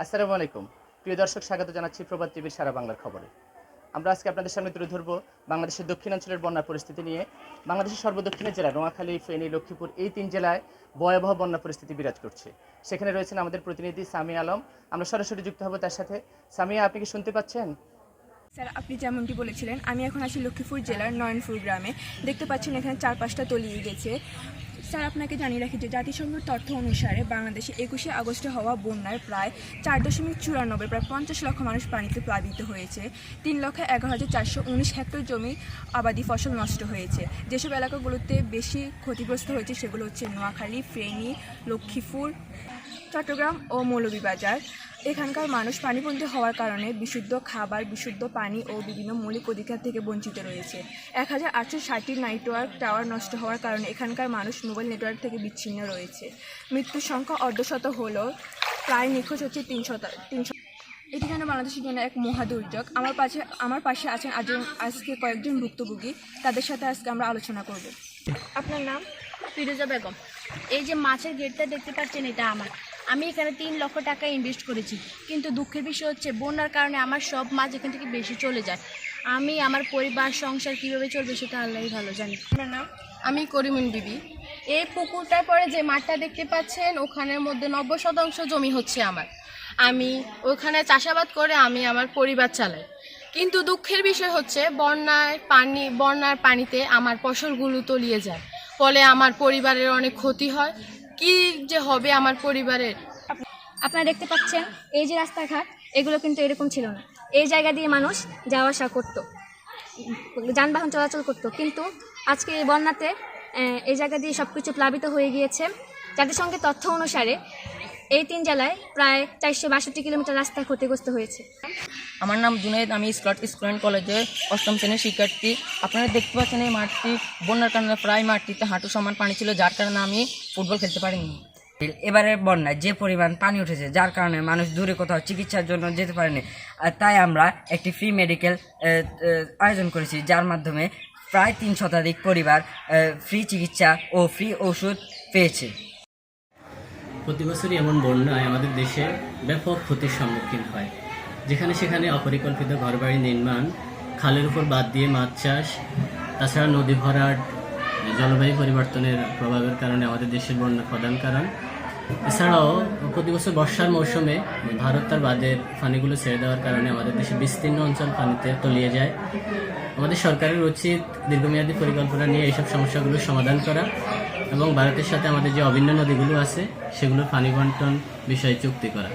আসসালামু আলাইকুম প্রিয় দর্শক, স্বাগত জানাচ্ছি প্রবাদ টিভির সারা বাংলার খবরে। আমরা আজকে আপনাদের সামনে তুলে ধরব বাংলাদেশের দক্ষিণাঞ্চলের বন্যার পরিস্থিতি নিয়ে। বাংলাদেশের সর্বদক্ষিণের জেলা নোয়াখালী, ফেনী, লক্ষ্মীপুর এই তিন জেলায় ভয়াবহ বন্যা পরিস্থিতি বিরাজ করছে। সেখানে রয়েছেন আমাদের প্রতিনিধি সামিয়া আলম। আমরা সরাসরি যুক্ত হব তার সাথে। সামিয়া, আপনি কি শুনতে পাচ্ছেন? স্যার, আপনি যেমনটি বলেছিলেন, আমি এখন আছি লক্ষ্মীপুর জেলার নয়নপুর গ্রামে। দেখতে পাচ্ছেন এখানে 4-5টা তলিয়ে গেছে। স্যার, আপনাকে জানিয়ে রাখি যে জাতিসংঘের তথ্য অনুসারে বাংলাদেশে 21শে আগস্টে হওয়া বন্যায় প্রায় 4.94 প্রায় 50 লক্ষ মানুষ পানিতে প্লাবিত হয়েছে। 3,11,419 হেক্টর জমি আবাদি ফসল নষ্ট হয়েছে। যেসব এলাকাগুলোতে বেশি ক্ষতিগ্রস্ত হয়েছে সেগুলো হচ্ছে নোয়াখালী, ফেনী, লক্ষ্মীপুর, চট্টগ্রাম ও মৌলভীবাজার। এখানকার মানুষ পানিবন্দী হওয়ার কারণে বিশুদ্ধ খাবার, বিশুদ্ধ পানি ও বিভিন্ন মৌলিক অধিকার থেকে বঞ্চিত রয়েছে। 1,860টি নেটওয়ার্ক টাওয়ার নষ্ট হওয়ার কারণে এখানকার মানুষ মোবাইল নেটওয়ার্ক থেকে বিচ্ছিন্ন রয়েছে। মৃত্যুর সংখ্যা অর্ধশত হলেও প্রায় নিখোঁজ হচ্ছে 300। এটি যেন বাংলাদেশের জন্য এক মহাদুর্যোগ। আমার পাশে আছেন আজকে কয়েকজন ভুক্তভোগী। তাদের সাথে আজকে আমরা আলোচনা করব। আপনার নাম? ফিরোজা বেগম। এই যে মাছের গেটটা দেখতে পাচ্ছেন, এটা আমি এখানে 3 লক্ষ টাকা ইনভেস্ট করেছি, কিন্তু দুঃখের বিষয় হচ্ছে বন্যার কারণে আমার সব মাছ এখান থেকে বেশি চলে যায়। আমি আমার পরিবার সংসার কীভাবে চলবে সেটা আল্লাহই ভালো জানি। আপনার নাম? আমি করিমুন বিবি। এই পুকুরটার পরে যে মাঠটা দেখতে পাচ্ছেন, ওখানের মধ্যে 90% জমি হচ্ছে আমার। আমি ওখানে চাষাবাদ করে আমি আমার পরিবার চালাই। কিন্তু দুঃখের বিষয় হচ্ছে বন্যার পানিতে আমার ফসলগুলো তলিয়ে যায়, ফলে আমার পরিবারের অনেক ক্ষতি হয়। কি যে হবে আমার পরিবারের। আপনারা দেখতে পাচ্ছেন এই যে রাস্তাঘাট, এগুলো কিন্তু এরকম ছিল না। এই জায়গা দিয়ে মানুষ যাওয়া আসা করতো, যানবাহন চলাচল করতো, কিন্তু আজকে এই বন্যাতে এই জায়গা দিয়ে সব কিছু প্লাবিত হয়ে গিয়েছে। জাতিসংঘের তথ্য অনুসারে এই 3 জেলায় প্রায় 462 কিলোমিটার রাস্তা ক্ষতিগ্রস্ত হয়েছে। আমার নাম জুনায়েদ, আমি স্কট স্কুল অ্যান্ড কলেজে 8ম শ্রেণীর শিক্ষার্থী। আপনারা দেখতে পাচ্ছেন এই মাঠটি বন্যার কারণে প্রায় মাঠটিতে হাঁটু সমান পানি ছিল, যার কারণে আমি ফুটবল খেলতে পারিনি। এবারের বন্যায় যে পরিমাণ পানি উঠেছে, যার কারণে মানুষ দূরে কোথাও চিকিৎসার জন্য যেতে পারেনি। তাই আমরা একটি ফ্রি মেডিকেল আয়োজন করেছি, যার মাধ্যমে প্রায় 3 শতাধিক পরিবার ফ্রি চিকিৎসা ও ফ্রি ওষুধ পেয়েছে। প্রতি বছরই এমন বন্যায় আমাদের দেশে ব্যাপক ক্ষতির সম্মুখীন হয়। যেখানে সেখানে অপরিকল্পিত ঘরবাড়ি নির্মাণ, খালের উপর বাঁধ দিয়ে মাছ চাষ, তাছাড়া নদী ভরাট, জলবায়ু পরিবর্তনের প্রভাবের কারণে আমাদের দেশের বন্যা প্রধান কারণ। এছাড়াও প্রতি বছর বর্ষার মৌসুমে ভারত তার বাঁধের পানিগুলো ছেড়ে দেওয়ার কারণে আমাদের দেশের বিস্তীর্ণ অঞ্চল পানিতে তলিয়ে যায়। আমাদের সরকারের উচিত দীর্ঘমেয়াদী পরিকল্পনা নিয়ে এইসব সমস্যাগুলোর সমাধান করা এবং ভারতের সাথে আমাদের যে অভিন্ন নদীগুলো আছে সেগুলোর পানি বন্টন বিষয়ে চুক্তি করা।